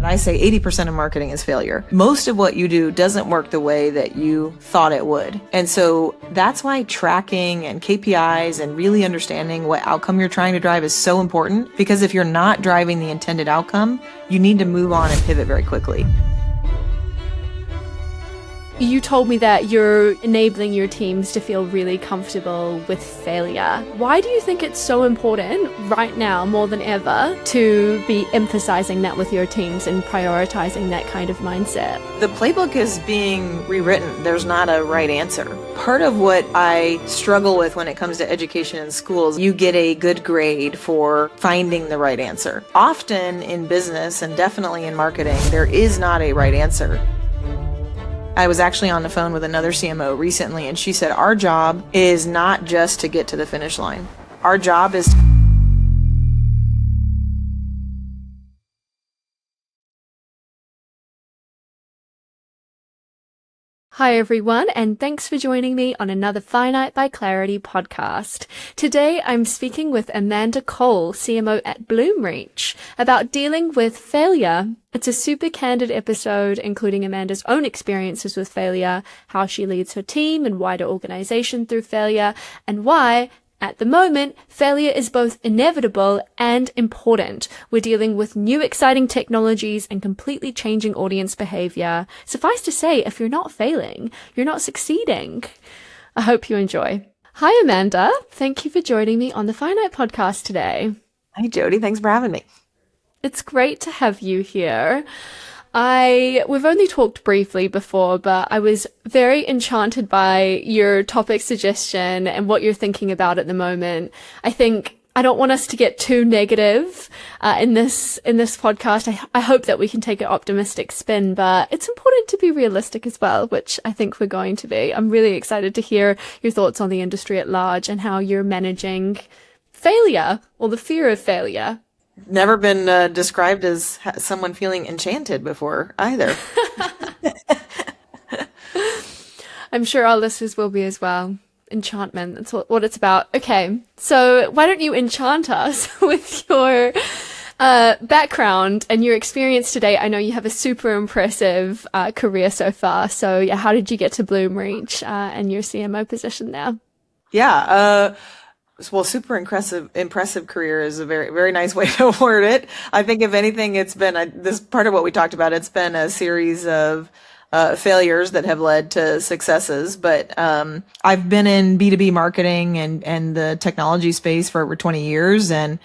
I say 80% of marketing is failure. Most of what you do doesn't work the way that you thought it would. And so that's why tracking and KPIs and really understanding what outcome you're trying to drive is so important, because if you're not driving the intended outcome, you need to move on and pivot very quickly. You told me that you're enabling your teams to feel really comfortable with failure. Why do you think it's so important right now, more than ever, to be emphasizing that with your teams and prioritizing that kind of mindset? The playbook is being rewritten. There's not a right answer. Part of what I struggle with when it comes to education in schools, you get a good grade for finding the right answer. Often in business, and definitely in marketing, there is not a right answer. I was actually on the phone with another CMO recently, and she said, our job is not just to get to the finish line. Our job is Hi everyone, and thanks for joining me on another Finite by Clarity podcast. Today I'm speaking with Amanda Cole, CMO at Bloomreach, about dealing with failure. It's a super candid episode, including Amanda's own experiences with failure, how she leads her team and wider organization through failure, and why, at the moment, failure is both inevitable and important. We're dealing with new exciting technologies and completely changing audience behavior. Suffice to say, if you're not failing, you're not succeeding. I hope you enjoy. Hi, Amanda. Thank you for joining me on the Finite Podcast today. Hi, Jodi. Thanks for having me. It's great to have you here. We've only talked briefly before, but I was very enchanted by your topic suggestion and what you're thinking about at the moment. I don't want us to get too negative in this podcast. I hope that we can take an optimistic spin, but it's important to be realistic as well, which I think we're going to be. I'm really excited to hear your thoughts on the industry at large and how you're managing failure or the fear of failure. Never been described as someone feeling enchanted before either. I'm sure our listeners will be as well. Enchantment, that's what it's about. Okay, so why don't you enchant us with your background and your experience today? I know you have a super impressive career so far. So yeah, how did you get to Bloomreach and your CMO position now? Yeah, well, super impressive career is a very, very nice way to word it. I think if anything, it's been this part of what we talked about. It's been a series of failures that have led to successes. But I've been in B2B marketing and the technology space for over 20 years, and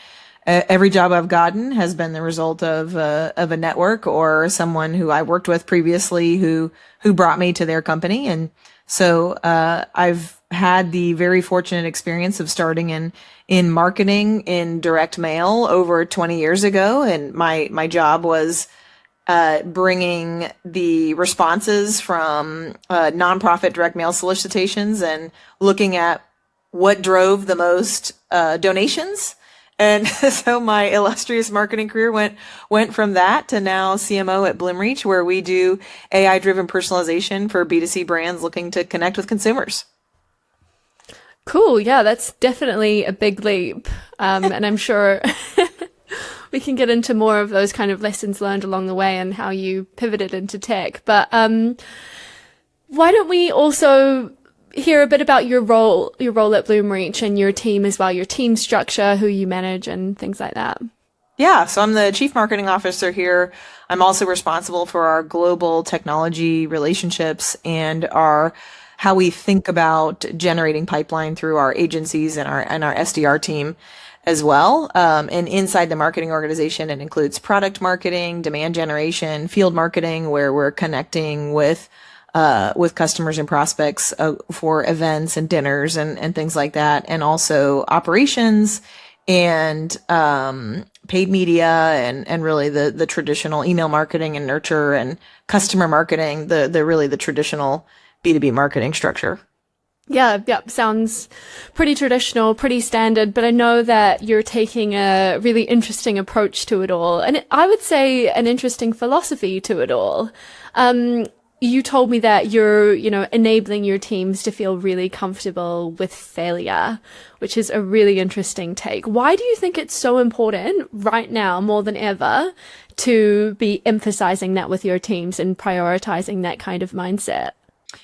every job I've gotten has been the result of a network or someone who I worked with previously who brought me to their company. And so I've had the very fortunate experience of starting in marketing in direct mail over 20 years ago. And my job was bringing the responses from nonprofit direct mail solicitations and looking at what drove the most donations. And so my illustrious marketing career went from that to now CMO at Bloomreach, where we do AI-driven personalization for B2C brands looking to connect with consumers. Cool. Yeah, that's definitely a big leap. And I'm sure we can get into more of those kind of lessons learned along the way and how you pivoted into tech. But why don't we also hear a bit about your role at Bloomreach and your team as well, your team structure, who you manage and things like that? Yeah, so I'm the chief marketing officer here. I'm also responsible for our global technology relationships and how we think about generating pipeline through our agencies and our SDR team as well. And inside the marketing organization, it includes product marketing, demand generation, field marketing, where we're connecting with customers and prospects for events and dinners and things like that, and also operations and paid media and really the traditional email marketing and nurture and customer marketing, the traditional B2B marketing structure. Yeah, sounds pretty traditional, pretty standard, but I know that you're taking a really interesting approach to it all, and I would say an interesting philosophy to it all. you told me that you're, enabling your teams to feel really comfortable with failure, which is a really interesting take. Why do you think it's so important right now, more than ever, to be emphasizing that with your teams and prioritizing that kind of mindset?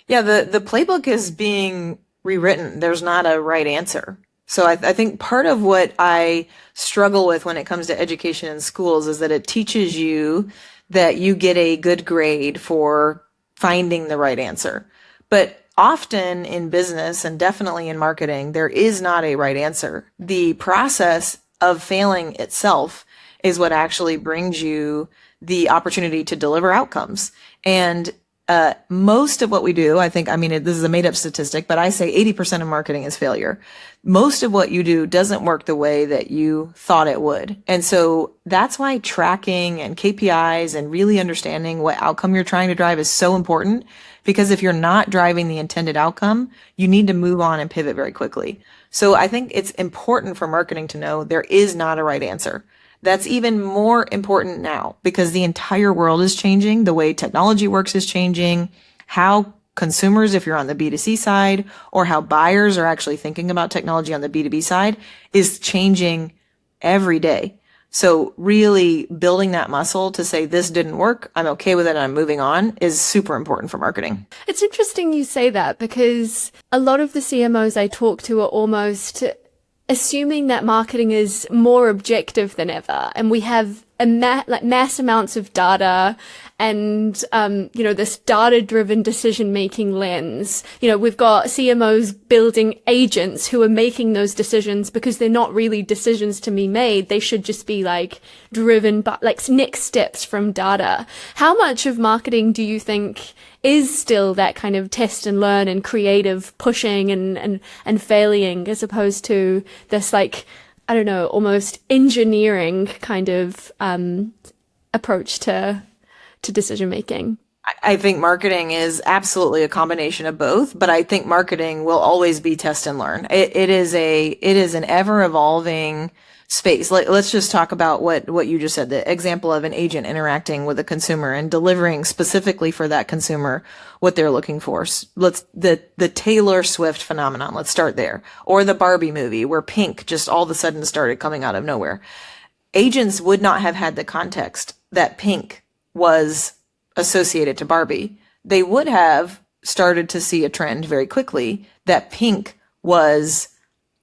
Yeah, the playbook is being rewritten. There's not a right answer. So I think part of what I struggle with when it comes to education in schools is that it teaches you that you get a good grade for finding the right answer. But often in business and definitely in marketing, there is not a right answer. The process of failing itself is what actually brings you the opportunity to deliver outcomes. And most of what we do, this is a made up statistic, but I say 80% of marketing is failure. Most of what you do doesn't work the way that you thought it would. And so that's why tracking and KPIs and really understanding what outcome you're trying to drive is so important. Because if you're not driving the intended outcome, you need to move on and pivot very quickly. So I think it's important for marketing to know there is not a right answer. That's even more important now because the entire world is changing. The way technology works is changing. How consumers, if you're on the B2C side, or how buyers are actually thinking about technology on the B2B side is changing every day. So really building that muscle to say, this didn't work, I'm okay with it, and I'm moving on is super important for marketing. It's interesting you say that because a lot of the CMOs I talk to are almost assuming that marketing is more objective than ever, and we have mass amounts of data and this data-driven decision-making lens. We've got CMOs building agents who are making those decisions because they're not really decisions to be made. They should just be driven by next steps from data. How much of marketing do you think is still that kind of test and learn and creative pushing and failing, as opposed to this almost engineering kind of approach to decision making? I think marketing is absolutely a combination of both, but I think marketing will always be test and learn. It is an ever evolving space. Let's just talk about what you just said, the example of an agent interacting with a consumer and delivering specifically for that consumer what they're looking for. The Taylor Swift phenomenon, let's start there. Or the Barbie movie where pink just all of a sudden started coming out of nowhere. Agents would not have had the context that pink was associated to Barbie. They would have started to see a trend very quickly that pink was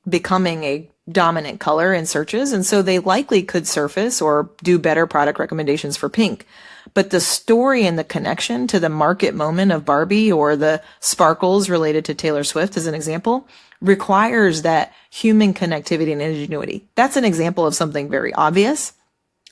becoming a dominant color in searches. And so they likely could surface or do better product recommendations for pink. But the story and the connection to the market moment of Barbie or the sparkles related to Taylor Swift, as an example, requires that human connectivity and ingenuity. That's an example of something very obvious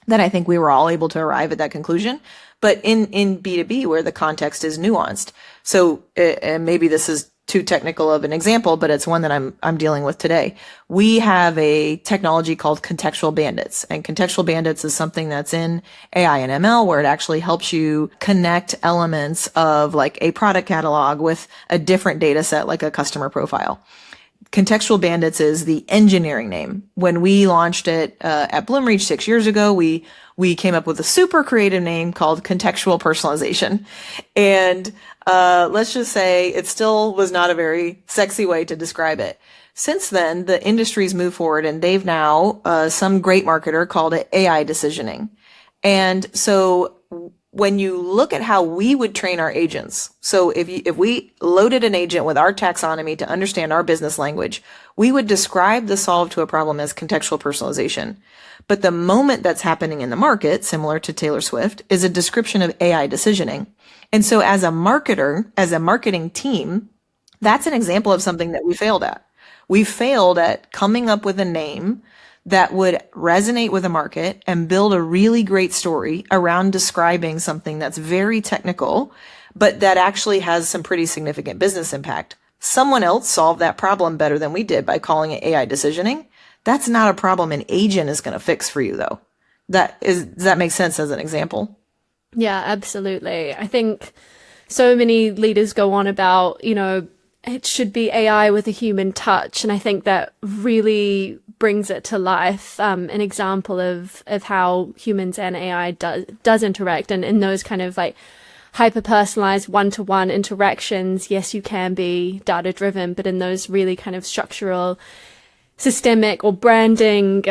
that I think we were all able to arrive at that conclusion. But in B2B, where the context is nuanced. So and maybe this is too technical of an example, but it's one that I'm dealing with today. We have a technology called contextual bandits, and contextual bandits is something that's in AI and ML where it actually helps you connect elements of a product catalog with a different data set, like a customer profile. Contextual Bandits is the engineering name. When we launched it at Bloomreach 6 years ago, we came up with a super creative name called contextual personalization. And let's just say it still was not a very sexy way to describe it. Since then, the industry's moved forward, and they've now, some great marketer called it AI decisioning. And so when you look at how we would train our agents, so if we loaded an agent with our taxonomy to understand our business language, we would describe the solve to a problem as contextual personalization. But the moment that's happening in the market, similar to Taylor Swift, is a description of AI decisioning. And so as a marketer, as a marketing team, that's an example of something that we failed at. We failed at coming up with a name that would resonate with the market and build a really great story around describing something that's very technical, but that actually has some pretty significant business impact. Someone else solved that problem better than we did by calling it AI decisioning. That's not a problem an agent is going to fix for you, though. Does that make sense as an example? Yeah, absolutely. I think so many leaders go on about, it should be AI with a human touch. And I think that really brings it to life, an example of how humans and AI does interact and in those kind of hyper-personalized one-to-one interactions, yes, you can be data-driven, but in those really kind of structural, systemic or branding,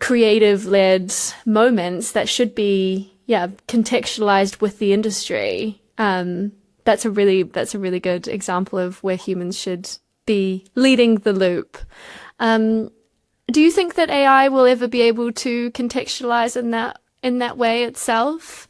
creative-led moments that should be, contextualized with the industry. That's a really good example of where humans should be leading the loop. Do you think that AI will ever be able to contextualize in that way itself,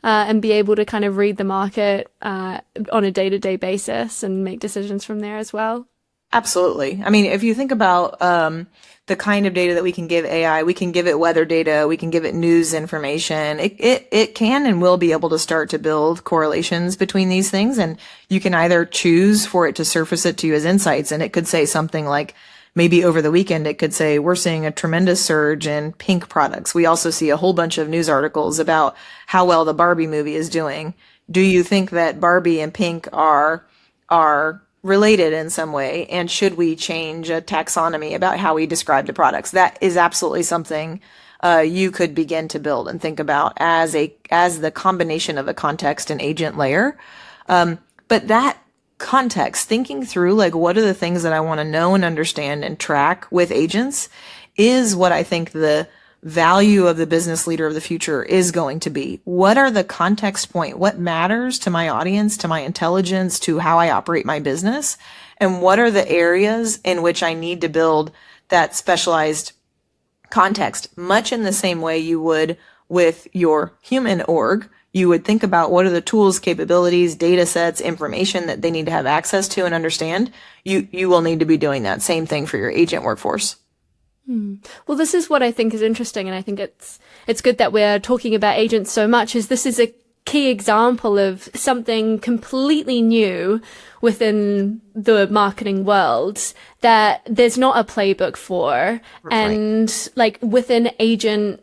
and be able to kind of read the market on a day-to-day basis and make decisions from there as well? Absolutely. I mean, if you think about the kind of data that we can give AI, we can give it weather data, we can give it news information. It can and will be able to start to build correlations between these things. And you can either choose for it to surface it to you as insights. And it could say something like, maybe over the weekend, it could say, we're seeing a tremendous surge in pink products. We also see a whole bunch of news articles about how well the Barbie movie is doing. Do you think that Barbie and pink are related in some way? And should we change a taxonomy about how we describe the products? That is absolutely something you could begin to build and think about as the combination of a context and agent layer. But that context, thinking through like what are the things that I want to know and understand and track with agents is what I think the value of the business leader of the future is going to be. What are the context point? What matters to my audience, to my intelligence, to how I operate my business? And what are the areas in which I need to build that specialized context? Much in the same way you would with your human org. You would think about what are the tools, capabilities, data sets, information that they need to have access to and understand. You will need to be doing that same thing for your agent workforce. Well, this is what I think is interesting, and I think it's good that we're talking about agents so much, is this is a key example of something completely new within the marketing world that there's not a playbook for. Right. And like within agents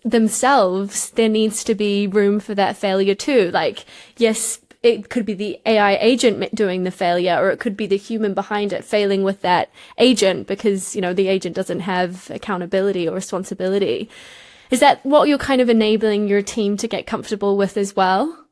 themselves, there needs to be room for that failure too. Like, yes, it could be the AI agent doing the failure, or it could be the human behind it failing with that agent because, the agent doesn't have accountability or responsibility. Is that what you're kind of enabling your team to get comfortable with as well?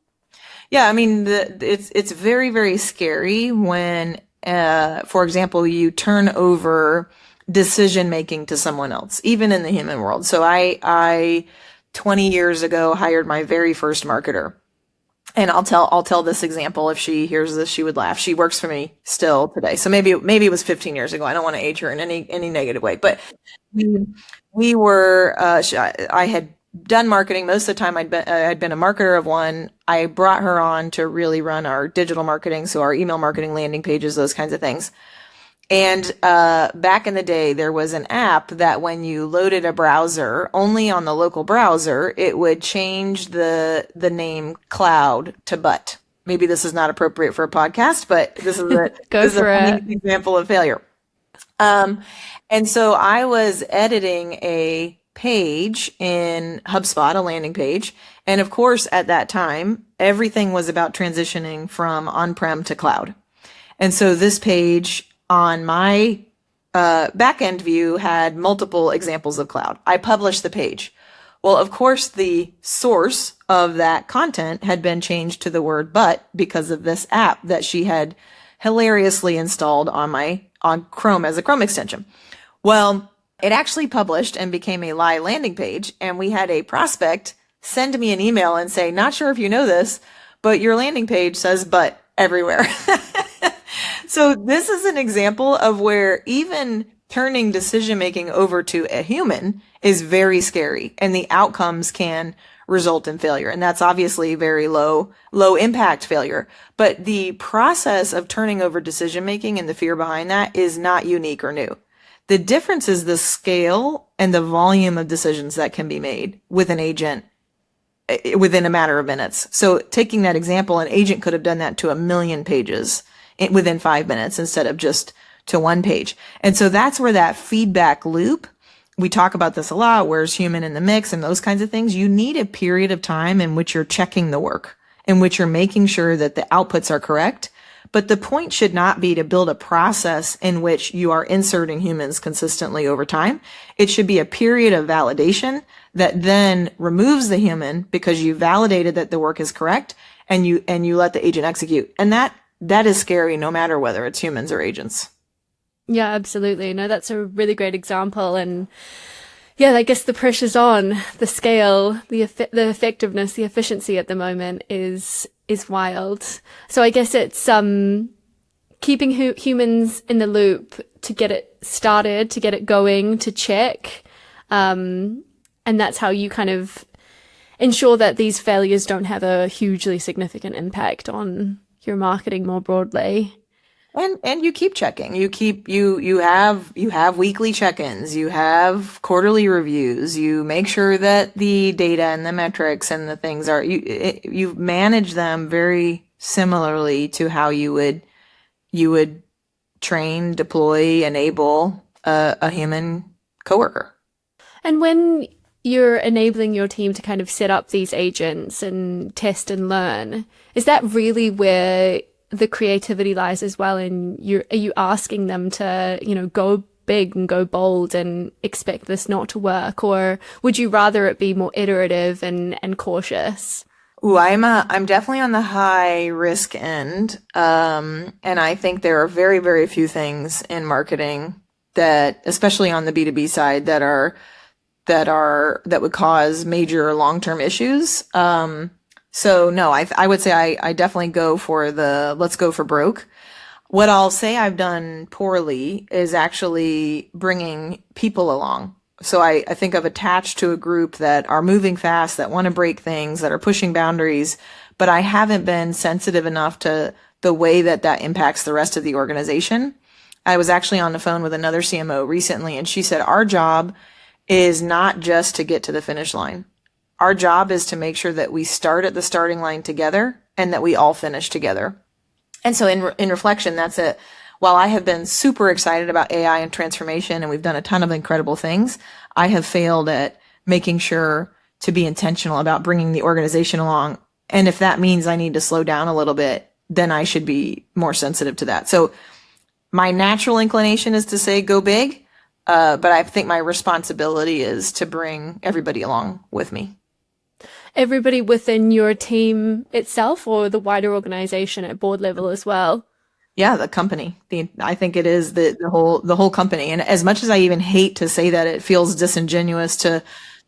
Yeah, I mean, it's very, very scary when, for example, you turn over decision making to someone else, even in the human world. So I 20 years ago hired my very first marketer. And I'll tell this example. If she hears this, she would laugh. She works for me still today. So maybe it was 15 years ago. I don't want to age her in any negative way, but we were, I had done marketing. Most of the time I'd been a marketer of one. I brought her on to really run our digital marketing. So our email marketing, landing pages, those kinds of things. And back in the day, there was an app that when you loaded a browser, only on the local browser, it would change the name cloud to but. Maybe this is not appropriate for a podcast, but this is an example of failure. And so I was editing a page in HubSpot, a landing page. And of course, at that time, everything was about transitioning from on-prem to cloud. And so this page on my back-end view had multiple examples of cloud. I published the page. Well, of course, the source of that content had been changed to the word but because of this app that she had hilariously installed on Chrome as a Chrome extension. Well, it actually published and became a live landing page, and we had a prospect send me an email and say, not sure if you know this, but your landing page says but everywhere. So this is an example of where even turning decision-making over to a human is very scary, and the outcomes can result in failure. And that's obviously very low impact failure. But the process of turning over decision-making and the fear behind that is not unique or new. The difference is the scale and the volume of decisions that can be made with an agent within a matter of minutes. So taking that example, an agent could have done that to 1 million pages within 5 minutes instead of just to one page. And so that's where that feedback loop, we talk about this a lot, where's human in the mix and those kinds of things. You need a period of time in which you're checking the work, in which you're making sure that the outputs are correct But the point should not be to build a process in which you are inserting humans consistently over time. It should be a period of validation that then removes the human because you validated that the work is correct, and you let the agent execute. And that is scary no matter whether it's humans or agents. Yeah, absolutely. No, that's a really great example. And yeah, I guess the pressure's on. The scale, the effectiveness, the efficiency at the moment is wild. So I guess it's keeping humans in the loop to get it started, to get it going, to check. And that's how you kind of ensure that these failures don't have a hugely significant impact on your marketing more broadly. And you keep checking. You have weekly check-ins. You have quarterly reviews. You make sure that the data and the metrics and the things are you manage them very similarly to how you would train, deploy, enable a human coworker. And when you're enabling your team to kind of set up these agents and test and learn, is that really where the creativity lies as well? And are you asking them to, go big and go bold and expect this not to work? Or would you rather it be more iterative and cautious? Ooh, I'm definitely on the high risk end. And I think there are very, very few things in marketing that, especially on the B2B side, that would cause major long-term issues. So no, I would say I definitely go for let's go for broke. What I'll say I've done poorly is actually bringing people along. So I think I've attached to a group that are moving fast, that want to break things, that are pushing boundaries, but I haven't been sensitive enough to the way that impacts the rest of the organization. I was actually on the phone with another CMO recently, and she said, our job is not just to get to the finish line. Our job is to make sure that we start at the starting line together and that we all finish together. And so in reflection, that's it. While I have been super excited about AI and transformation, and we've done a ton of incredible things, I have failed at making sure to be intentional about bringing the organization along. And if that means I need to slow down a little bit, then I should be more sensitive to that. So my natural inclination is to say go big, but I think my responsibility is to bring everybody along with me. Everybody within your team itself, or the wider organization at board level as well? Yeah, the company. I think it is the whole company. And as much as I even hate to say that, it feels disingenuous to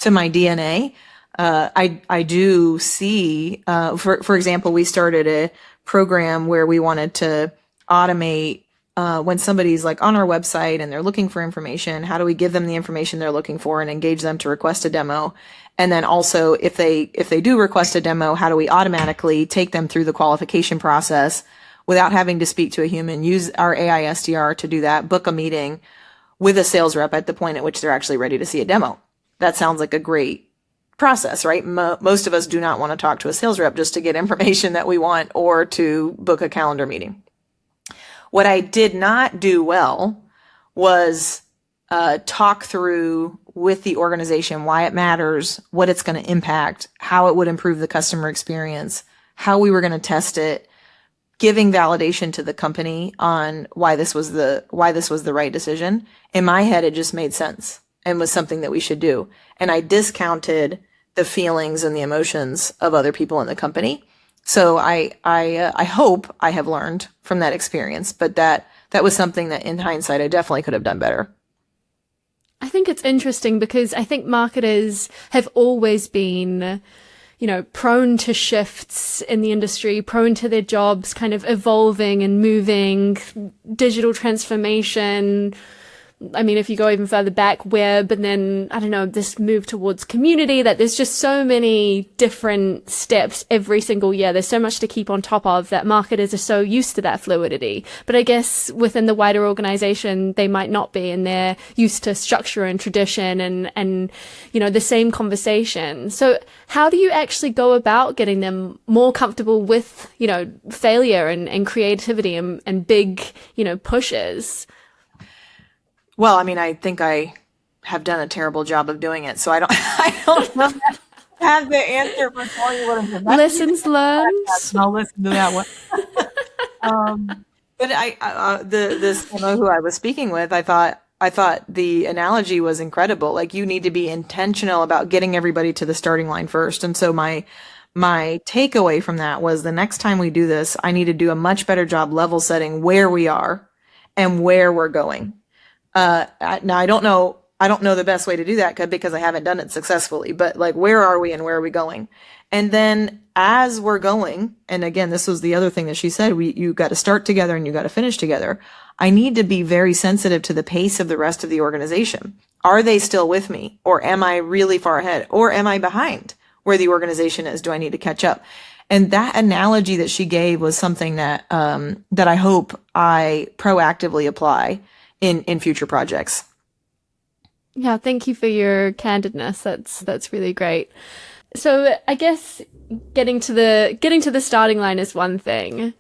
my DNA. I do see, for example, we started a program where we wanted to automate when somebody's like on our website and they're looking for information. How do we give them the information they're looking for and engage them to request a demo? And then also, if they do request a demo, how do we automatically take them through the qualification process without having to speak to a human? Use our AI SDR to do that, book a meeting with a sales rep at the point at which they're actually ready to see a demo. That sounds like a great process, right? Most of us do not want to talk to a sales rep just to get information that we want or to book a calendar meeting. What I did not do well was talk through with the organization why it matters, what it's going to impact, how it would improve the customer experience, how we were going to test it, giving validation to the company on why this was the right decision. In my head, it just made sense and was something that we should do. And I discounted the feelings and the emotions of other people in the company. So I hope I have learned from that experience, but that was something that in hindsight, I definitely could have done better. I think it's interesting because I think marketers have always been, prone to shifts in the industry, prone to their jobs kind of evolving and moving, digital transformation. I mean, if you go even further back, web, and then, I don't know, this move towards community, that there's just so many different steps every single year. There's so much to keep on top of that marketers are so used to that fluidity. But I guess within the wider organization, they might not be, and they're used to structure and tradition and the same conversation. So how do you actually go about getting them more comfortable with, failure and creativity and big, pushes? Well, I mean, I think I have done a terrible job of doing it, so I don't know if I have the answer for telling you what I'm doing. Lessons learned. I'll listen to that one. But this CMO who I was speaking with, I thought the analogy was incredible. Like you need to be intentional about getting everybody to the starting line first. And so my takeaway from that was the next time we do this, I need to do a much better job level setting where we are and where we're going. Now I don't know the best way to do that because I haven't done it successfully, but like, where are we and where are we going? And then as we're going, and again, this was the other thing that she said, you got to start together and you got to finish together. I need to be very sensitive to the pace of the rest of the organization. Are they still with me? Or am I really far ahead? Or am I behind where the organization is? Do I need to catch up? And that analogy that she gave was something that I hope I proactively apply in future projects. Yeah, thank you for your candidness. That's really great. So I guess getting to the starting line is one thing.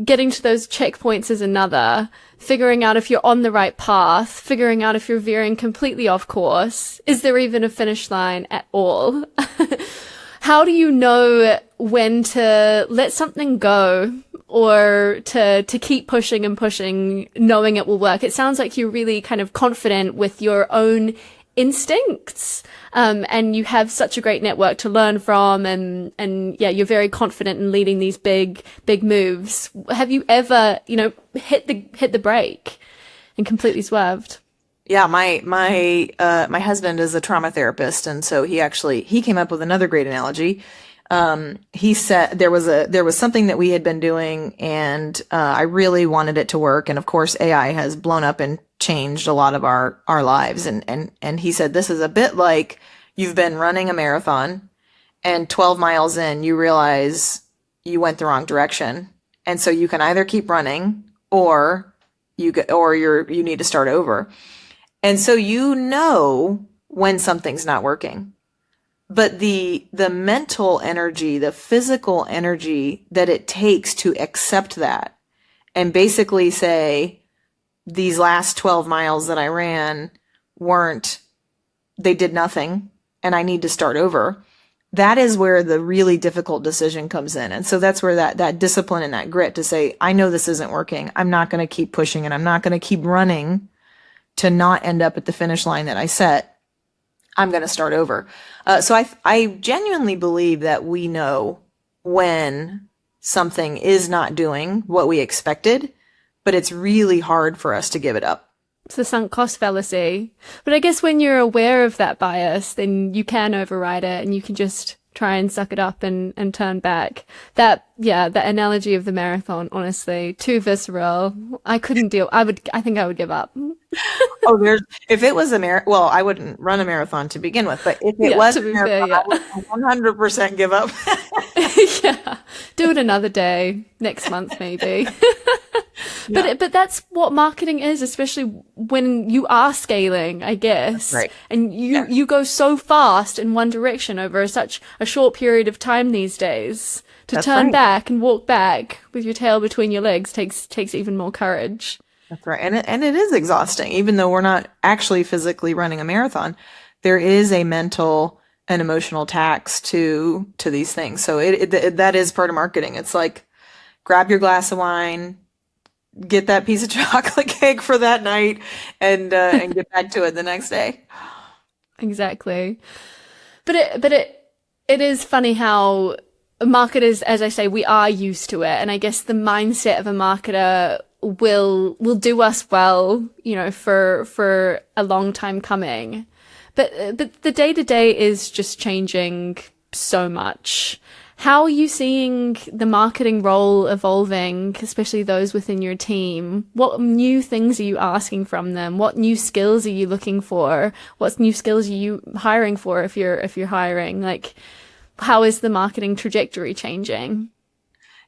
Getting to those checkpoints is another. Figuring out if you're on the right path, figuring out if you're veering completely off course. Is there even a finish line at all? How do you know when to let something go or to keep pushing and pushing, knowing it will work? It sounds like you're really kind of confident with your own instincts, and you have such a great network to learn from, and yeah, you're very confident in leading these big moves. Have you ever, hit the brake and completely swerved? Yeah, my husband is a trauma therapist, and so he came up with another great analogy. He said there was something that we had been doing, and I really wanted it to work. And of course, AI has blown up and changed a lot of our lives. And he said, this is a bit like you've been running a marathon, and 12 miles in, you realize you went the wrong direction. And so you can either keep running or you need to start over. And so when something's not working. But the mental energy, the physical energy that it takes to accept that and basically say, these last 12 miles that I ran they did nothing and I need to start over. That is where the really difficult decision comes in. And so that's where that discipline and that grit to say, I know this isn't working. I'm not going to keep pushing and I'm not going to keep running to not end up at the finish line that I set. I'm going to start over. So I genuinely believe that we know when something is not doing what we expected, but it's really hard for us to give it up. It's the sunk cost fallacy. But I guess when you're aware of that bias, then you can override it and you can just try and suck it up and turn back. That analogy of the marathon, honestly, too visceral. I couldn't deal. I think I would give up. If it was well, I wouldn't run a marathon to begin with, but if it was a marathon, I would 100% give up. Yeah. Do it another day, next month, maybe. Yeah. But that's what marketing is, especially when you are scaling, I guess. Right. And you go so fast in one direction over such a short period of time these days. To turn back and walk back with your tail between your legs takes even more courage. That's right. And it is exhausting, even though we're not actually physically running a marathon. There is a mental and emotional tax to these things. So that is part of marketing. It's like, grab your glass of wine, get that piece of chocolate cake for that night, and get back to it the next day. Exactly. But it is funny how marketers, as I say, we are used to it, and I guess the mindset of a marketer will do us well, for a long time coming. But the day-to-day is just changing so much. How are you seeing the marketing role evolving, especially those within your team? What new things are you asking from them? What new skills are you looking for? What new skills are you hiring for if you're hiring? Like, how is the marketing trajectory changing?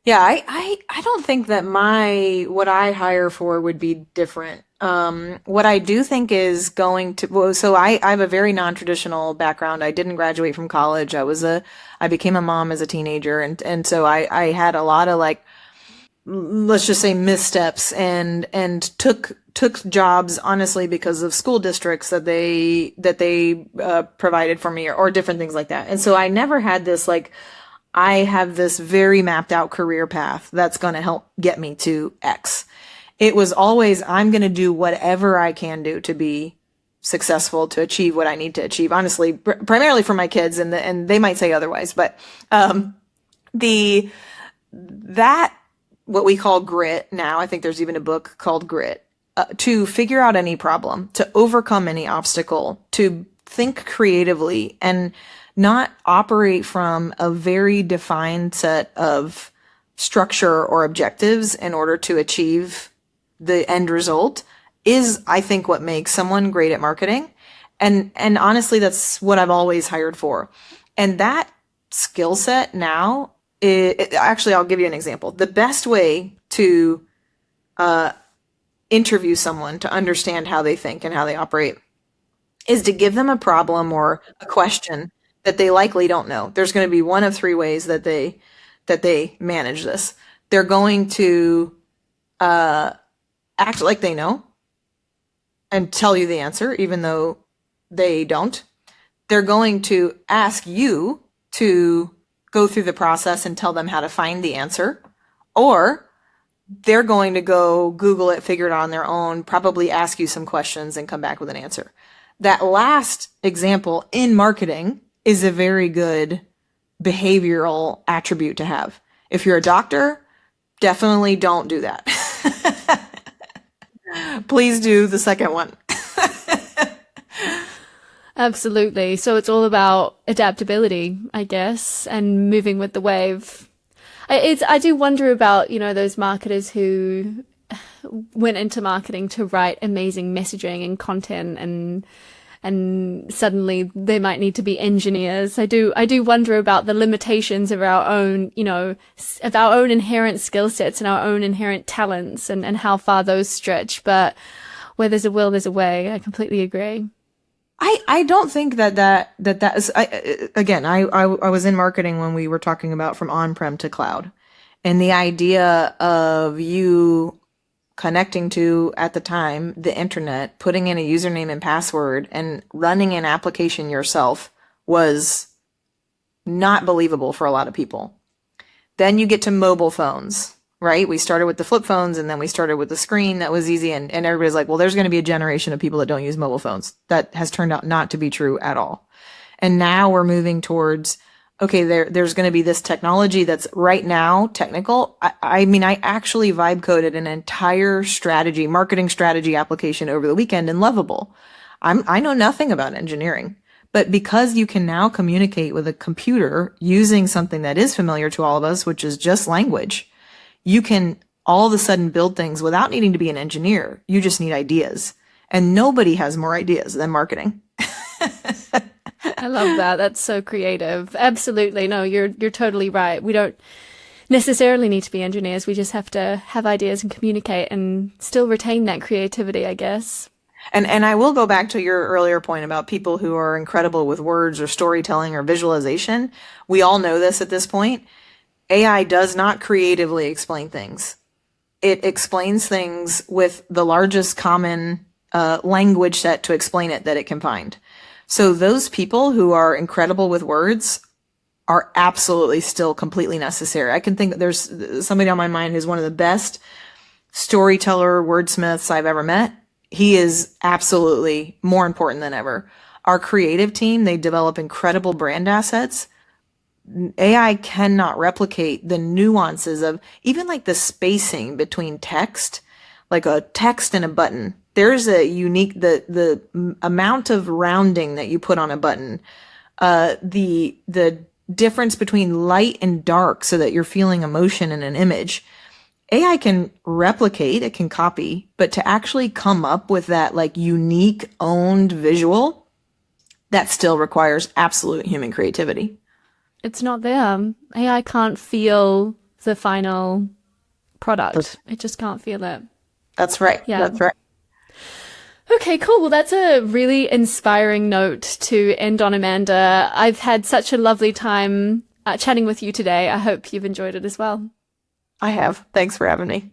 Yeah, I don't think that what I hire for would be different. What I do think is so I have a very non-traditional background. I didn't graduate from college. I became a mom as a teenager. And so I had a lot of, like, let's just say, missteps and took jobs, honestly, because of school districts that they provided for me or different things like that. And so I never had this, like, I have this very mapped out career path that's going to help get me to X. It was always, I'm going to do whatever I can do to be successful, to achieve what I need to achieve. Honestly, primarily for my kids, and they might say otherwise, but that what we call grit now, I think there's even a book called Grit, to figure out any problem, to overcome any obstacle, to think creatively and not operate from a very defined set of structure or objectives in order to achieve the end result is, I think, what makes someone great at marketing. And honestly, that's what I've always hired for. And that skill set now, actually, I'll give you an example. The best way to interview someone to understand how they think and how they operate is to give them a problem or a question that they likely don't know. There's going to be one of three ways that they manage this. They're going to act like they know and tell you the answer, even though they don't. They're going to ask you to go through the process and tell them how to find the answer, or they're going to go Google it, figure it out on their own, probably ask you some questions and come back with an answer. That last example in marketing is a very good behavioral attribute to have. If you're a doctor, definitely don't do that. Please do the second one. Absolutely. So it's all about adaptability, I guess, and moving with the wave. I do wonder about, those marketers who went into marketing to write amazing messaging and content, and suddenly they might need to be engineers. I do wonder about the limitations of our own, of our own inherent skill sets and our own inherent talents, and how far those stretch. But where there's a will, there's a way. I completely agree. I don't think that is, I was in marketing when we were talking about from on-prem to cloud, and the idea of you connecting to, at the time, the internet, putting in a username and password and running an application yourself was not believable for a lot of people. Then you get to mobile phones, right? We started with the flip phones, and then we started with the screen. That was easy. And everybody's like, well, there's going to be a generation of people that don't use mobile phones. That has turned out not to be true at all. And now we're moving towards, okay, there's going to be this technology that's right now technical. I mean, I actually vibe coded an entire marketing strategy application over the weekend in Lovable. I know nothing about engineering, but because you can now communicate with a computer using something that is familiar to all of us, which is just language, you can all of a sudden build things without needing to be an engineer. You just need ideas. And nobody has more ideas than marketing. I love that. That's so creative. Absolutely. No, you're totally right. We don't necessarily need to be engineers. We just have to have ideas and communicate and still retain that creativity, I guess. And I will go back to your earlier point about people who are incredible with words or storytelling or visualization. We all know this at this point. AI does not creatively explain things. It explains things with the largest common language set to explain it that it can find. So those people who are incredible with words are absolutely still completely necessary. I can think there's somebody on my mind who's one of the best storyteller wordsmiths I've ever met. He is absolutely more important than ever. Our creative team, they develop incredible brand assets. AI cannot replicate the nuances of even like the spacing between text, like a text and a button. There's a unique, the amount of rounding that you put on a button, the difference between light and dark so that you're feeling emotion in an image. AI can replicate, it can copy, but to actually come up with that like unique owned visual, that still requires absolute human creativity. It's not there. AI can't feel the final product. It just can't feel it. That's right. Yeah. That's right. Okay, cool. Well, that's a really inspiring note to end on, Amanda. I've had such a lovely time chatting with you today. I hope you've enjoyed it as well. I have. Thanks for having me.